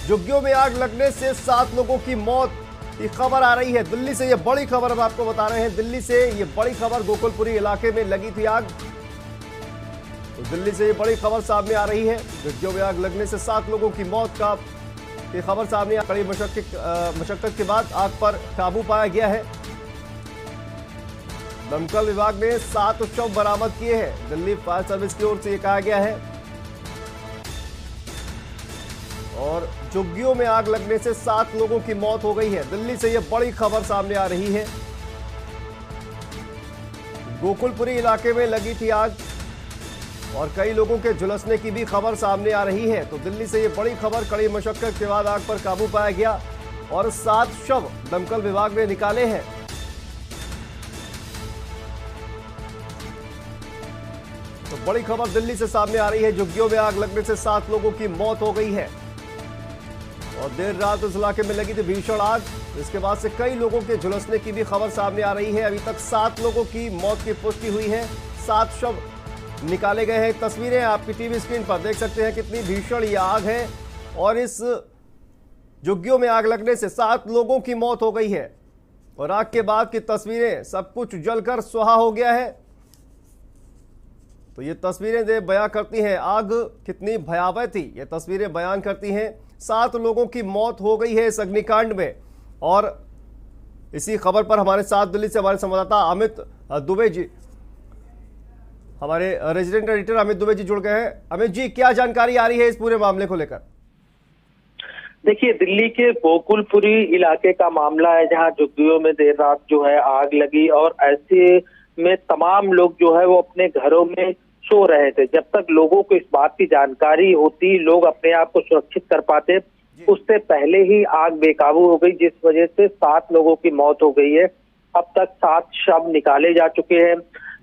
झुग्गियों में आग लगने से 7 लोगों की मौत की खबर आ रही है। दिल्ली से ये बड़ी खबर हम आपको बता रहे हैं। दिल्ली से ये बड़ी खबर, गोकुलपुरी इलाके में लगी थी आग। तो दिल्ली से ये बड़ी खबर सामने आ रही है। झुग्गियों में आग लगने से 7 लोगों की मौत की खबर सामने। कड़ी मशक्कत के बाद आग पर काबू पाया गया है। दमकल विभाग ने 7 शव बरामद किए हैं। दिल्ली फायर सर्विस की ओर से यह कहा गया है। और झुग्गियों में आग लगने से 7 लोगों की मौत हो गई है। दिल्ली से यह बड़ी खबर सामने आ रही है। गोकुलपुरी इलाके में लगी थी आग और कई लोगों के झुलसने की भी खबर सामने आ रही है। तो दिल्ली से यह बड़ी खबर, कड़ी मशक्कत के बाद आग पर काबू पाया गया और 7 शव दमकल विभाग ने निकाले हैं। तो बड़ी खबर दिल्ली से सामने आ रही है। झुग्गियों में आग लगने से 7 लोगों की मौत हो गई है और देर रात उस इलाके में लगी थी भीषण आग। इसके बाद से कई लोगों के झुलसने की भी खबर सामने आ रही है। अभी तक 7 लोगों की मौत की पुष्टि हुई है। 7 शव निकाले गए हैं। तस्वीरें आपकी टीवी स्क्रीन पर देख सकते हैं कितनी भीषण ये आग है और इस झुग्गियों में आग लगने से 7 लोगों की मौत हो गई है और आग के बाद की तस्वीरें, सब कुछ जलकर सुहा हो गया है। तो ये तस्वीरें बयां करती हैं आग कितनी भयावह थी। ये तस्वीरें बयान करती हैं 7 लोगों की मौत हो गई है इस अग्निकांड में। और इसी खबर पर हमारे साथ दिल्ली से हमारे संवाददाता अमित दुबे जी, हमारे रेजिडेंट एडिटर अमित दुबे जी जुड़ गए हैं। अमित जी, क्या जानकारी आ रही है इस पूरे मामले को लेकर? देखिए, दिल्ली के गोकुलपुरी इलाके का मामला है जहां झुग्गियों में देर रात जो है आग लगी और ऐसे में तमाम लोग जो है वो अपने घरों में सो रहे थे। जब तक लोगों को इस बात की जानकारी होती, लोग अपने आप को सुरक्षित कर पाते, उससे पहले ही आग बेकाबू हो गई, जिस वजह से 7 लोगों की मौत हो गई है। अब तक 7 शव निकाले जा चुके हैं।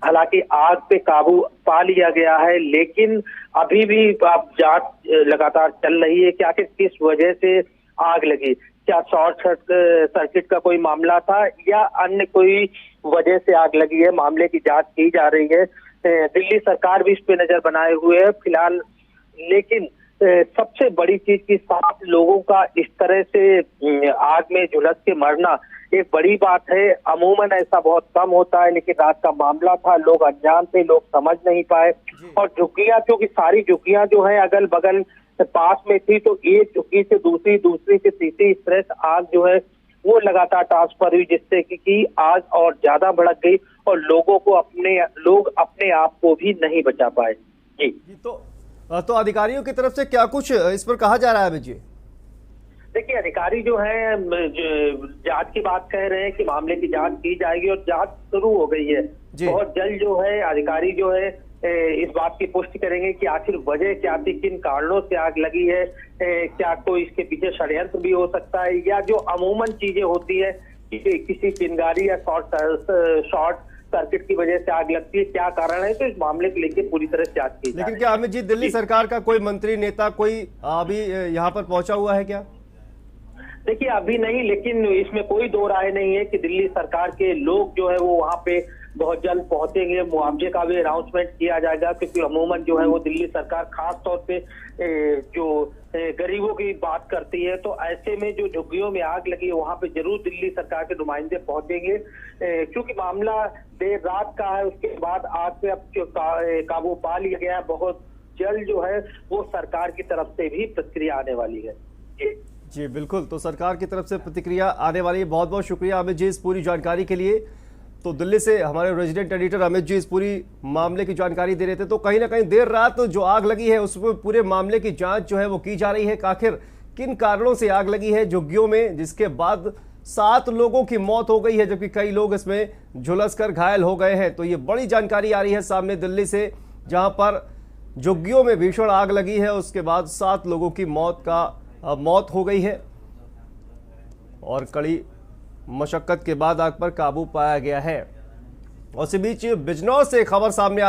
हालांकि आग पे काबू पा लिया गया है, लेकिन अभी भी अब जांच लगातार चल रही है कि आखिर किस वजह से आग लगी। क्या शॉर्ट सर्किट का कोई मामला था या अन्य कोई वजह से आग लगी है? मामले की जांच की जा रही है। दिल्ली सरकार भी इस पे नजर बनाए हुए है फिलहाल। लेकिन सबसे बड़ी चीज की 7 लोगों का इस तरह से आग में झुलस के मरना एक बड़ी बात है। अमूमन ऐसा बहुत कम होता है, लेकिन रात का मामला था, लोग अनजान थे, लोग समझ नहीं पाए। और झुग्गियां, क्योंकि सारी झुग्गियां जो है अगल बगल पास में थी, तो एक झुग्गी से दूसरी, दूसरी से तीसरी, इस तरह से आग जो है वो लगातार ट्रांसफर हुई, जिससे कि आग और ज्यादा भड़क गई और लोग अपने आप को भी नहीं बचा पाए। जी तो अधिकारियों की तरफ से क्या कुछ इस पर कहा जा रहा है अमित जी? देखिए, अधिकारी जो है जांच की बात कह रहे हैं कि मामले की जांच की जाएगी और जांच शुरू हो गई है। बहुत जल्द जो है अधिकारी जो है इस बात की पुष्टि करेंगे कि आखिर वजह क्या थी, किन कारणों से आग लगी है। क्या कोई इसके पीछे षड्यंत्र भी हो सकता है या जो अमूमन चीजें होती है कि किसी चिंगारी या शॉर्ट सर्किट की वजह से आग लगती है, क्या कारण है। तो इस मामले को लेकर पूरी तरह से जांच की। लेकिन क्या अमित जी, दिल्ली सरकार का कोई मंत्री, नेता कोई अभी यहाँ पर पहुंचा हुआ है क्या? देखिए, अभी नहीं, लेकिन इसमें कोई दो राय नहीं है कि दिल्ली सरकार के लोग जो है वो वहां पे बहुत जल्द पहुंचेंगे। मुआवजे का भी अनाउंसमेंट किया जाएगा, क्योंकि अमूमन जो है वो दिल्ली सरकार खास तौर पे जो गरीबों की बात करती है। तो ऐसे में जो झुग्गियों में आग लगी है वहां पे जरूर दिल्ली सरकार के नुमाइंदे पहुंचेंगे, क्योंकि मामला देर रात का है। उसके बाद आग पे अब काबू पा लिया गया है। बहुत जल्द जो है वो सरकार की तरफ से भी प्रतिक्रिया आने वाली है। जी बिल्कुल, तो सरकार की तरफ से प्रतिक्रिया आने वाली है। बहुत बहुत शुक्रिया अमित जी इस पूरी जानकारी के लिए। तो दिल्ली से हमारे रेजिडेंट एडिटर अमित जी इस पूरी मामले की जानकारी दे रहे थे। तो कहीं ना कहीं देर रात जो आग लगी है उस पूरे मामले की जांच जो है वो की जा रही है। आखिर किन कारणों से आग लगी है झुग्गियों में, जिसके बाद 7 लोगों की मौत हो गई है, जबकि कई लोग इसमें झुलस कर घायल हो गए हैं। तो ये बड़ी जानकारी आ रही है सामने दिल्ली से, जहां पर झुग्गियों में भीषण आग लगी है। उसके बाद 7 लोगों की मौत हो गई है और कड़ी मशक्कत के बाद आग पर काबू पाया गया है। और इसी बीच बिजनौर से खबर सामने